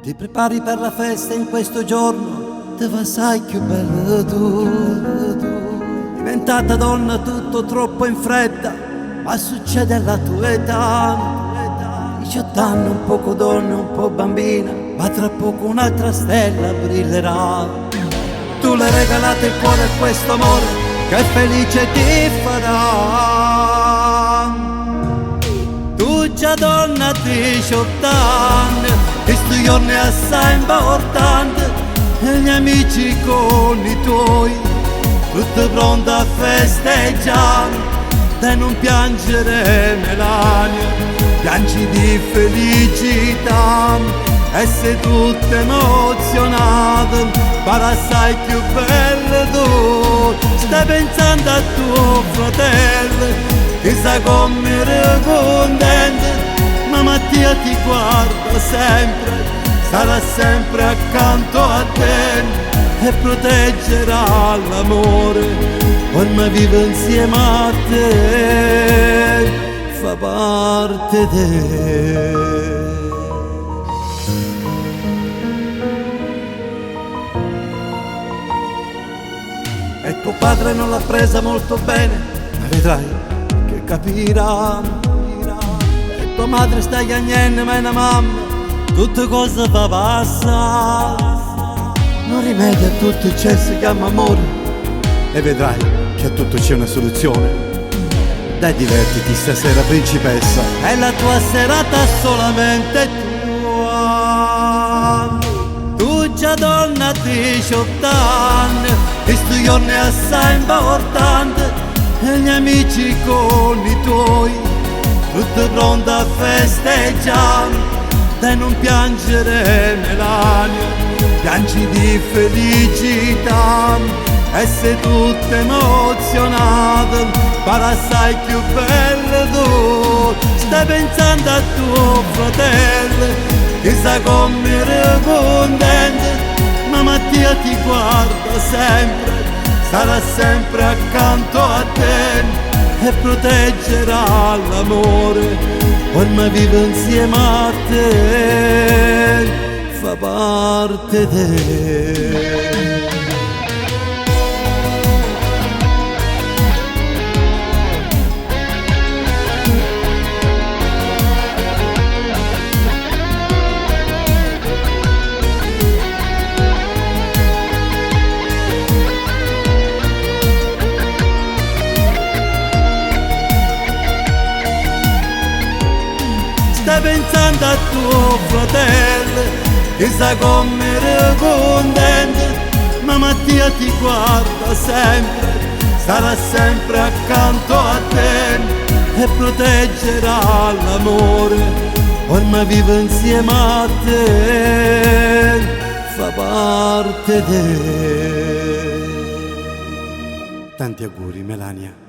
Ti prepari per la festa in questo giorno, te va sai più bello tu. Diventata donna tutto troppo in fretta, ma succede alla tua età. 18 anni, un poco donna, un po' bambina, ma tra poco un'altra stella brillerà. Tu le regalate il cuore a questo amore che felice ti farà. Tu già donna a 18 anni, questi giorni assai importanti, e gli amici con i tuoi, tutte pronte a festeggiare. E non piangere Melania, piangi di felicità, e sei tutta emozionata, ma assai più bella tu. Stai pensando a tuo fratello, chissà come è contento, ma Mattia ti guarda sempre, sarà sempre accanto a te e proteggerà l'amore, ormai vive insieme a te, fa parte di te. E tuo padre non l'ha presa molto bene, ma vedrai che capirà. E tua madre sta piangendo, ma è una mamma, tutte cose va passare. Non rimedio a tutto c'è, si chiama amore, e vedrai che a tutto c'è una soluzione. Dai, divertiti stasera principessa, è la tua serata solamente tua. Tu già donna a 18 anni, questi giorni assai importanti, e gli amici con i tuoi, tutte pronte a festeggiare. Dai, non piangere Melania, piangi di felicità, e sei tutta emozionata, ma assai più bella tu. Stai pensando a tuo fratello, chissà come è contento, ma Mattia ti guarda sempre, sarà sempre accanto a te e proteggerà l'amore, ormai vive insieme a te, fa parte di te. Stai pensando a tuo fratello, chissà come è contento, ma Mattia ti guarda sempre, sarà sempre accanto a te e proteggerà l'amore, ormai vive insieme a te, fa parte di te. Tanti auguri Melania.